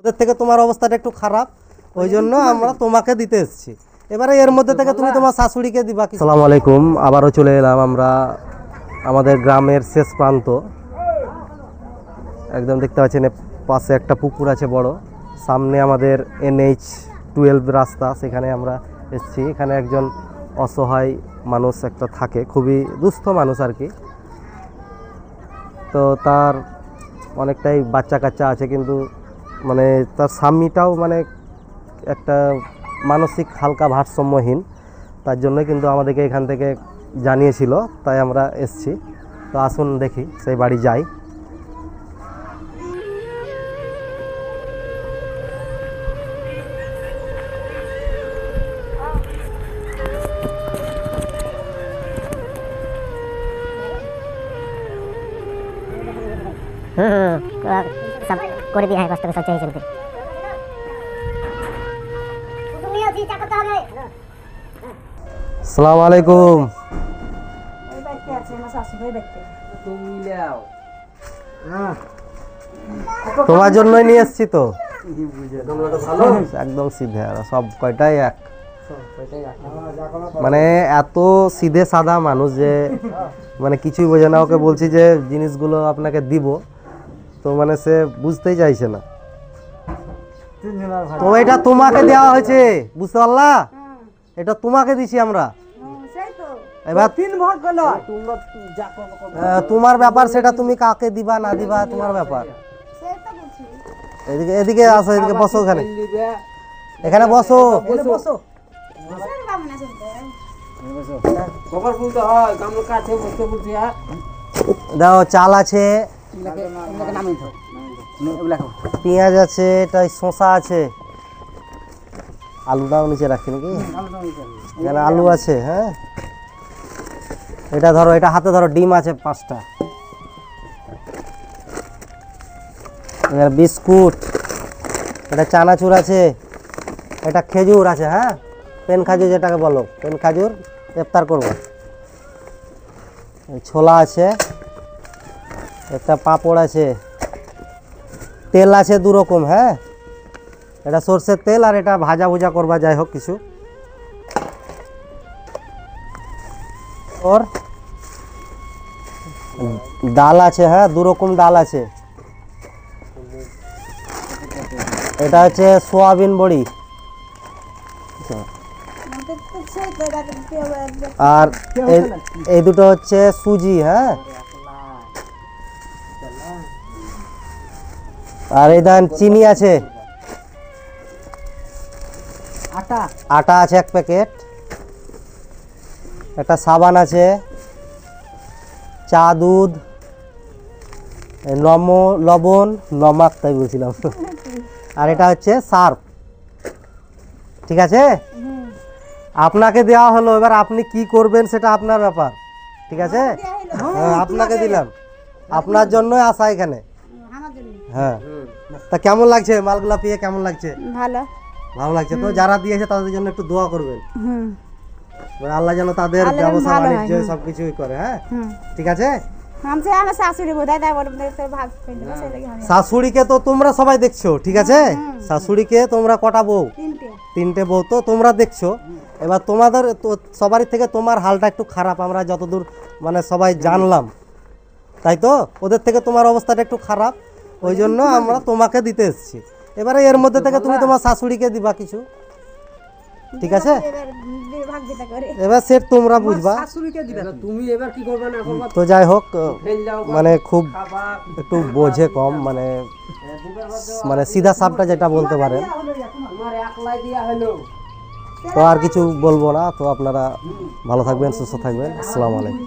ওদের থেকে তোমার অবস্থাটা একটু খারাপ, ওই জন্য আমরা তোমাকে দিতে এসেছি। এবারে এর মধ্যে থেকে তুমি তোমার শাশুড়িকে দিবা। আসসালামু আলাইকুম, আবারও চলে এলাম আমরা আমাদের গ্রামের শেষ প্রান্ত। একদম দেখতে পাচ্ছেন পাশে একটা পুকুর আছে বড়, সামনে আমাদের NH-12 রাস্তা, সেখানে আমরা এসেছি। এখানে একজন অসহায় মানুষ একটা থাকে, খুবই দুস্থ মানুষ আর কি। তো তার অনেকটাই বাচ্চা কাচ্চা আছে, কিন্তু মানে তার স্বামীটাও মানে একটা মানসিক হালকা ভারসাম্যহীন, তার জন্য কিন্তু আমাদেরকে এখান থেকে জানিয়েছিল, তাই আমরা এসছি। তো আসুন দেখি, সেই বাড়ি যাই। सब कर दिया है, कष्ट के साथ चाहिए चलते। আসসালামু আলাইকুম। তোমার জন্যই নিয়ে এসছি তো, একদম সিধে, আর সব কয়টাই এক। মানে এত সিধে সাদা মানুষ যে মানে কিছুই বোঝে না। ওকে বলছি যে জিনিসগুলো আপনাকে দিব, তো মানে সে বুঝতেই চাইছে না। তো এটা তোমাকে দেওয়া হয়েছে, বুঝতে পারলা? এটা তোমাকে দিছি আমরা। এবার তোমার ব্যাপার, সেটা তুমি কাকে দিবা না দিবা তোমার ব্যাপার। এদিকে এদিকে আসো, এদিকে বসো, ওখানে এখানে বসো। দাও, চাল আছে, পেঁয়াজ আছে, এটা শসা আছে, আলুটাও নিচে রাখি নাকি, এখানে আলু আছে। হ্যাঁ, এটা ধরো, এটা হাতে ধরো, ডিম আছে 5টা, এখানে বিস্কুট, এটা চানাচুর আছে, এটা খেজুর আছে। হ্যাঁ, পেন খাজুর যেটাকে বলো, পেন খাজুর ইফতার করবো। ছোলা আছে, একটা পাঁপড় আছে, তেল আছে 2 রকম। হ্যাঁ, এটা সরষের তেল, আর এটা ভাজা ভুজা করবা, যাই হোক কিছু। ওর ডাল আছে, হ্যাঁ 2 রকম ডাল আছে। এটা হচ্ছে সোয়াবিন বড়ি, আর এই দুটো হচ্ছে সুজি। হ্যাঁ, আর এই দেন চিনি আছে, আটা আছে 1 প্যাকেট, একটা সাবান আছে, চা দুধ, লবণ, নমক, তাই বলছিলাম। আর এটা হচ্ছে সার্ফ। ঠিক আছে, আপনাকে দেওয়া হলো, এবার আপনি কি করবেন সেটা আপনার ব্যাপার। ঠিক আছে, হ্যাঁ আপনাকে দিলাম, আপনার জন্যই আসা এখানে। হ্যাঁ, তা কেমন লাগছে মালগুলা পেয়ে? কেমন লাগছে? ভালো লাগছে তো? যারা দিয়েছে তাদের জন্য একটু দোয়া করবেন, আল্লাহ যেন তাদের ব্যবসা বাণিজ্য সবকিছুই করে। হ্যাঁ, ঠিক আছে। শাশুড়িকে তো তোমরা সবাই দেখছো, ঠিক আছে। শাশুড়িকে তোমরা কটা বউ? 3টে বউ তো তোমরা দেখছো। এবার তোমাদের সবারই থেকে তোমার হালটা একটু খারাপ, আমরা যতদূর মানে সবাই জানলাম, তাই তো? ওদের থেকে তোমার অবস্থাটা একটু খারাপ, ওই জন্য আমরা তোমাকে দিতে এসেছি। এবারে এর মধ্যে থেকে তুমি তোমার শাশুড়িকে দিবা কিছু, ঠিক আছে। এবার সেট তোমরা বুঝবা, তো যাই হোক, মানে খুব একটু বোঝে কম, মানে সিধা সাপটা যেটা বলতে পারেন। তো আর কিছু বলবো না। তো আপনারা ভালো থাকবেন, সুস্থ থাকবেন। আসসালামু আলাইকুম।